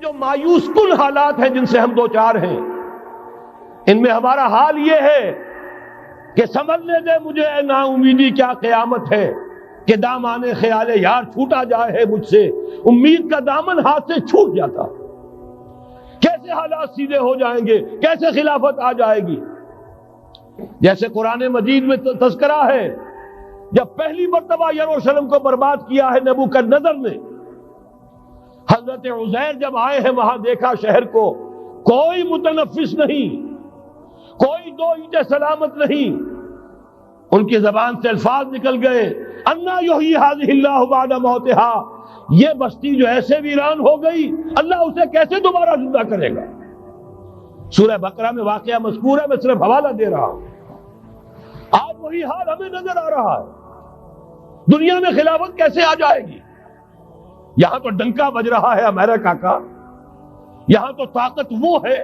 جو مایوس کن حالات ہیں جن سے ہم دو چار ہیں، ان میں ہمارا حال یہ ہے کہ سمجھنے دے مجھے اے نا امیدی کیا قیامت ہے کہ دامان خیال یار چھوٹا جائے ہے مجھ سے، امید کا دامن ہاتھ سے چھوٹ جاتا، کیسے حالات سیدھے ہو جائیں گے، کیسے خلافت آ جائے گی۔ جیسے قرآن مجید میں تذکرہ ہے، جب پہلی مرتبہ یروشلم کو برباد کیا ہے نبوکدنضر نے، حضرت عزیر جب آئے ہیں وہاں دیکھا شہر کو کوئی متنفس نہیں، کوئی دو اینٹیں سلامت نہیں، ان کی زبان سے الفاظ نکل گئے انا یحیی ھذہ اللہ بعد موتھا، یہ بستی جو ایسے ویران ہو گئی اللہ اسے کیسے دوبارہ زندہ کرے گا۔ سورہ بقرہ میں واقعہ مذکور ہے، میں صرف حوالہ دے رہا ہوں۔ آج وہی حال ہمیں نظر آ رہا ہے، دنیا میں خلافت کیسے آ جائے گی؟ یہاں تو ڈنکا بج رہا ہے امریکہ کا، یہاں تو طاقت وہ ہے،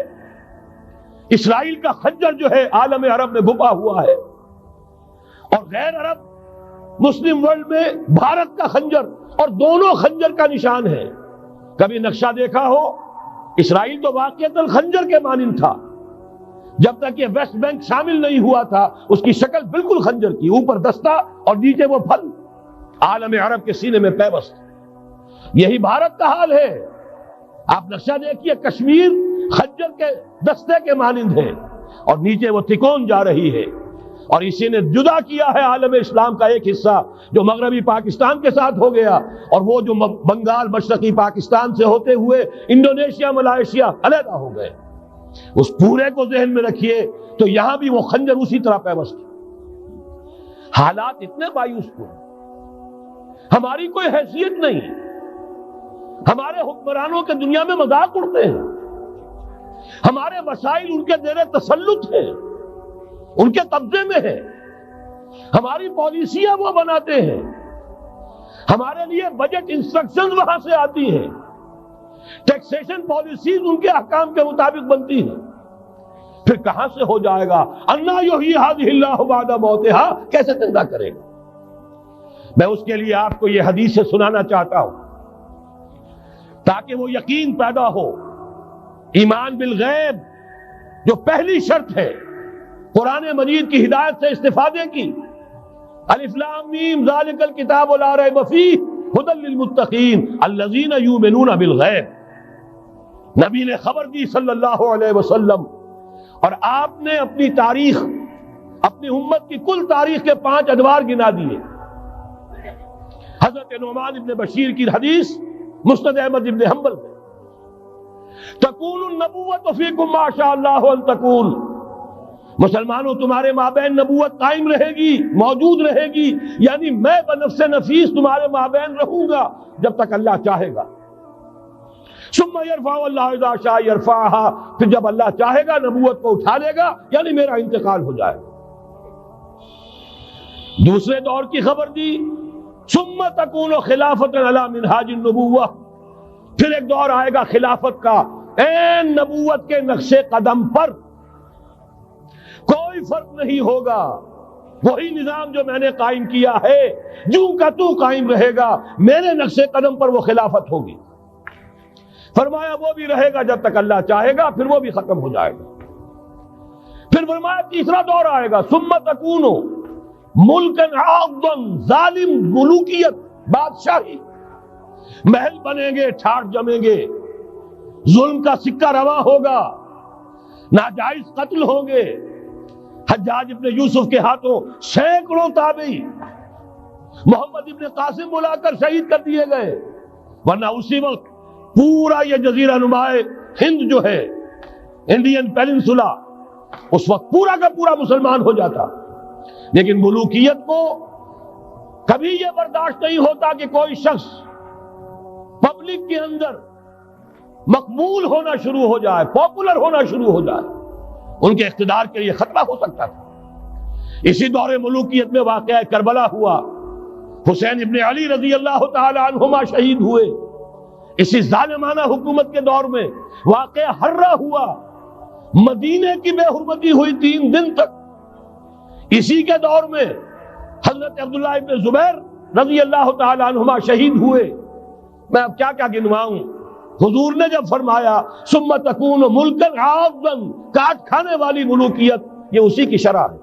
اسرائیل کا خنجر جو ہے عالم عرب میں گھپا ہوا ہے، اور غیر عرب مسلم ورلڈ میں بھارت کا خنجر، اور دونوں خنجر کا نشان ہے۔ کبھی نقشہ دیکھا ہو، اسرائیل تو واقعتاً خنجر کے مانند تھا، جب تک یہ ویسٹ بینک شامل نہیں ہوا تھا اس کی شکل بالکل خنجر کی، اوپر دستہ اور نیچے وہ پھل، عالم عرب کے سینے میں پیوست۔ یہی بھارت کا حال ہے، آپ نقشہ دیکھیے، کشمیر خنجر کے دستے کے مانند ہے اور نیچے وہ تکون جا رہی ہے، اور اسی نے جدا کیا ہے عالم اسلام کا ایک حصہ جو مغربی پاکستان کے ساتھ ہو گیا، اور وہ جو بنگال مشرقی پاکستان سے ہوتے ہوئے انڈونیشیا ملائیشیا علیحدہ ہو گئے۔ اس پورے کو ذہن میں رکھیے تو یہاں بھی وہ خنجر اسی طرح پیوست ہے۔ حالات اتنے مایوس کن، ہماری کوئی حیثیت نہیں، ہمارے حکمرانوں کے دنیا میں مذاق اڑتے ہیں، ہمارے مسائل ان کے زیر تسلط ہیں، ان کے قبضے میں ہے، ہماری پالیسیاں وہ بناتے ہیں، ہمارے لیے بجٹ انسٹرکشنز وہاں سے آتی ہیں، ٹیکسیشن پالیسیز ان کے احکام کے مطابق بنتی ہیں، پھر کہاں سے ہو جائے گا انا یحیی ھذہ اللہ بعد موتھا، کیسے زندہ کرے گا؟ میں اس کے لیے آپ کو یہ حدیث سے سنانا چاہتا ہوں تاکہ وہ یقین پیدا ہو۔ ایمان بالغیب جو پہلی شرط ہے قرآن مجید کی ہدایت سے استفادے کی، الف لام میم ذالک الکتاب لا ریب فیہ ھدی للمتقین الذین یؤمنون بالغیب۔ نبی نے خبر دی صلی اللہ علیہ وسلم، اور آپ نے اپنی تاریخ، اپنی امت کی کل تاریخ کے 5 ادوار گنا دیے۔ حضرت نعمان ابن بشیر کی حدیث مسند احمد ابن حنبل میں، تکون النبوۃ فیکم ما شاء اللہ ان تکون، مسلمانوں تمہارے مابین نبوت قائم رہے گی، موجود رہے گی، یعنی میں بنفس نفیس تمہارے مابین رہوں گا جب تک اللہ چاہے گا۔ ثم یرفع اللہ اذا شاء یرفعها، پھر جب اللہ چاہے گا نبوت کو اٹھا لے گا، یعنی میرا انتقال ہو جائے گا۔ دوسرے دور کی خبر دی، ثم تکون خلافۃ علی منہاج النبوہ، پھر ایک دور آئے گا خلافت کا این نبوت کے نقش قدم پر، کوئی فرق نہیں ہوگا، وہی نظام جو میں نے قائم کیا ہے جوں کا تو قائم رہے گا، میرے نقش قدم پر وہ خلافت ہوگی۔ فرمایا وہ بھی رہے گا جب تک اللہ چاہے گا، پھر وہ بھی ختم ہو جائے گا۔ پھر فرمایا تیسرا دور آئے گا، ثم تکون ملکن عاضا، ظالم ملوکیت، بادشاہی، محل بنیں گے، ٹھاٹ جمیں گے، ظلم کا سکہ رواں ہوگا، ناجائز قتل ہوں گے۔ حجاج ابن یوسف کے ہاتھوں سینکڑوں تابعی محمد ابن قاسم بلا کر شہید کر دیے گئے، ورنہ اسی وقت پورا یہ جزیرہ نما ہند جو ہے، انڈین پیننسولا، اس وقت پورا کا پورا مسلمان ہو جاتا۔ لیکن ملوکیت کو کبھی یہ برداشت نہیں ہوتا کہ کوئی شخص پبلک کے اندر مقبول ہونا شروع ہو جائے، پاپولر ہونا شروع ہو جائے، ان کے اقتدار کے لیے خطرہ ہو سکتا تھا۔ اسی دور ملوکیت میں واقعہ کربلا ہوا، حسین ابن علی رضی اللہ تعالی عنہما شہید ہوئے۔ اسی ظالمانہ حکومت کے دور میں واقعہ ہرہ ہوا، مدینے کی بے حرمتی ہوئی 3 دن تک۔ اسی کے دور میں حضرت عبداللہ ابن زبیر رضی اللہ تعالی عنہما شہید ہوئے۔ میں اب کیا کیا گنواؤں، حضور نے جب فرمایا ثم تکون ملکن عاضا، کاٹ کھانے والی ملوکیت، یہ اسی کی شرح ہے۔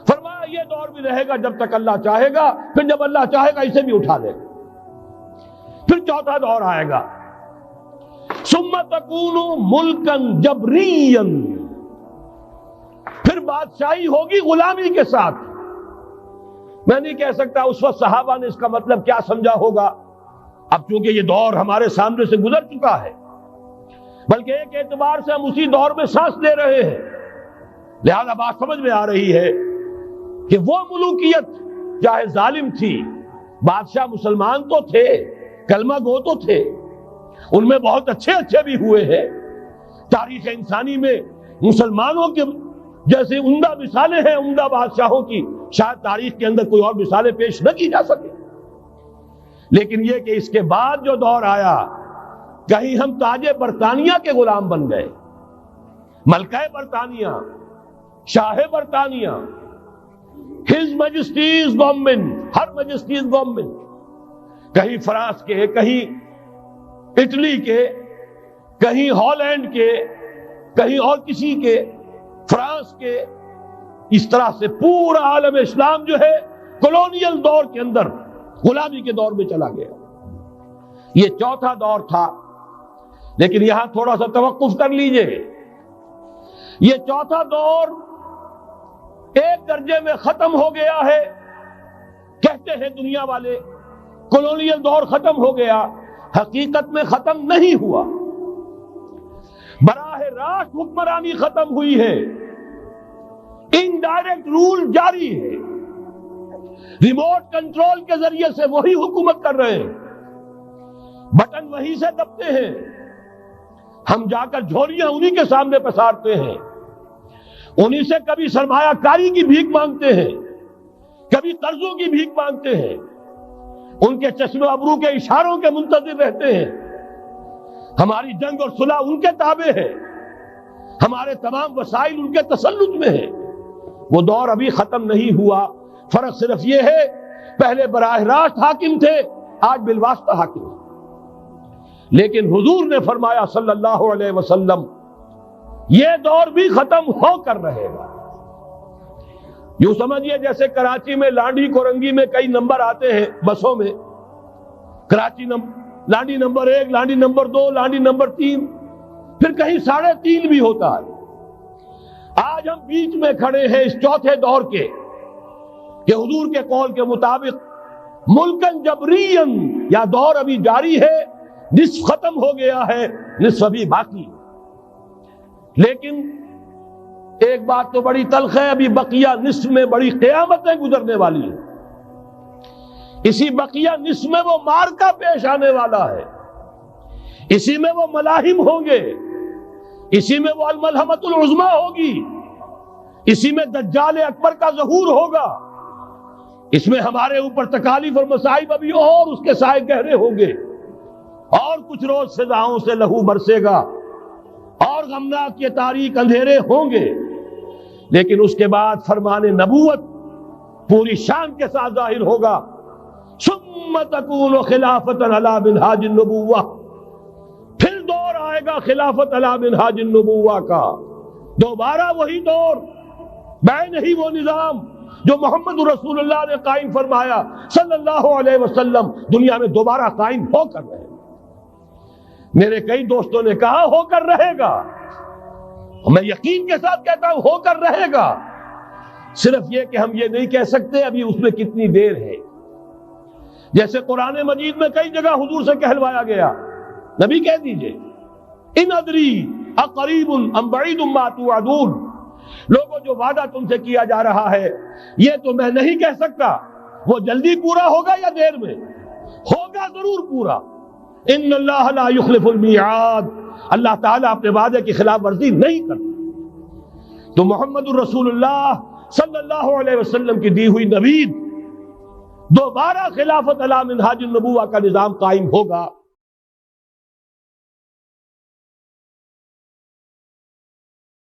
فرمایا یہ دور بھی رہے گا جب تک اللہ چاہے گا، پھر جب اللہ چاہے گا اسے بھی اٹھا لے گا۔ پھر چوتھا دور آئے گا ثم تکون ملکن جبریا، پھر بادشاہی ہوگی غلامی کے ساتھ۔ میں نہیں کہہ سکتا اس وقت صحابہ نے اس کا مطلب کیا سمجھا ہوگا، اب چونکہ یہ دور ہمارے سامنے سے گزر چکا ہے، بلکہ ایک اعتبار سے ہم اسی دور میں سانس لے رہے ہیں، لہذا بات سمجھ میں آ رہی ہے کہ وہ ملوکیت چاہے ظالم تھی، بادشاہ مسلمان تو تھے، کلمہ گو تو تھے، ان میں بہت اچھے بھی ہوئے ہیں۔ تاریخ انسانی میں مسلمانوں کے جیسے عمدہ مثالیں ہیں عمدہ بادشاہوں کی، شاید تاریخ کے اندر کوئی اور مثالیں پیش نہ کی جا سکے۔ لیکن یہ کہ اس کے بعد جو دور آیا، کہیں ہم تاج برطانیہ کے غلام بن گئے، ملکہ برطانیہ، شاہ برطانیہ، ہز میجسٹیز گورنمنٹ، ہر میجسٹیز گورنمنٹ، کہیں فرانس کے، کہیں اٹلی کے، کہیں ہالینڈ کے، کہیں اور کسی کے، فرانس کے، اس طرح سے پورا عالم اسلام جو ہے کولونیل دور کے اندر غلامی کے دور میں چلا گیا۔ یہ چوتھا دور تھا، لیکن یہاں تھوڑا سا توقف کر لیجئے۔ یہ چوتھا دور ایک درجے میں ختم ہو گیا ہے، کہتے ہیں دنیا والے کولونیل دور ختم ہو گیا، حقیقت میں ختم نہیں ہوا، براہ راست حکمرانی ختم ہوئی ہے، انڈائریکٹ رول جاری ہے، ریموٹ کنٹرول کے ذریعے سے وہی حکومت کر رہے ہیں، بٹن وہی سے دبتے ہیں، ہم جا کر جھولیاں انہی کے سامنے پسارتے ہیں، انہی سے کبھی سرمایہ کاری کی بھیک مانگتے ہیں، کبھی قرضوں کی بھیک مانگتے ہیں، ان کے چشم ابرو کے اشاروں کے منتظر رہتے ہیں، ہماری جنگ اور صلح ان کے تابع ہے، ہمارے تمام وسائل ان کے تسلط میں ہیں۔ وہ دور ابھی ختم نہیں ہوا، فرق صرف یہ ہے پہلے براہ راست حاکم تھے، آج بالواسطہ حاکم ہیں۔ لیکن حضور نے فرمایا صلی اللہ علیہ وسلم یہ دور بھی ختم ہو کر رہے گا۔ یوں سمجھیے جیسے کراچی میں لانڈی کورنگی میں کئی نمبر آتے ہیں بسوں میں، Karachi Landhi number 1، Landhi number 2، Landhi number 3، پھر کہیں 3.5 بھی ہوتا ہے۔ آج ہم بیچ میں کھڑے ہیں اس چوتھے دور کے، کہ حضور کے قول کے مطابق ملکن جبرین، یا دور ابھی جاری ہے، نصف ختم ہو گیا ہے، نصف ابھی باقی۔ لیکن ایک بات تو بڑی تلخ ہے، ابھی بقیہ نصف میں بڑی قیامتیں گزرنے والی ہیں، اسی بقیہ نصف میں وہ معرکہ پیش آنے والا ہے، اسی میں وہ ملاحم ہوں گے، اسی میں وہ الملحمۃ العظمیٰ ہوگی، اسی میں دجال اکبر کا ظہور ہوگا، اس میں ہمارے اوپر تکالیف اور مصائب ابھی اور اس کے سائے گہرے ہوں گے، اور کچھ روز سزاؤں سے لہو برسے گا، اور غمناک یہ تاریک اندھیرے ہوں گے، لیکن اس کے بعد فرمان نبوت پوری شان کے ساتھ ظاہر ہوگا۔ ثم تکون خلافۃ علی منہاج النبوہ، پھر دور آئے گا خلافت علی منہاج النبوہ کا، دوبارہ وہی دور، بین ہی وہ نظام جو محمد رسول اللہ نے قائم فرمایا صلی اللہ علیہ وسلم، دنیا میں دوبارہ قائم ہو کر رہے گا۔ میرے کئی دوستوں نے کہا ہو کر رہے گا، میں یقین کے ساتھ کہتا ہوں ہو کر رہے گا، صرف یہ کہ ہم یہ نہیں کہہ سکتے ابھی اس میں کتنی دیر ہے۔ جیسے قرآن مجید میں کئی جگہ حضور سے کہلوایا گیا، نبی کہہ دیجئے ان ادری اقریب ام بعید ما توعدون، لوگوں جو وعدہ تم سے کیا جا رہا ہے یہ تو میں نہیں کہہ سکتا وہ جلدی پورا ہوگا یا دیر میں، ہوگا ضرور پورا۔ ان اللہ لا یخلف المیعاد، اللہ تعالیٰ اپنے وعدے کی خلاف ورزی نہیں کرتا۔ تو محمد الرسول اللہ صلی اللہ علیہ وسلم کی دی ہوئی نوید، دوبارہ خلافت علی منہاج النبوہ کا نظام قائم ہوگا۔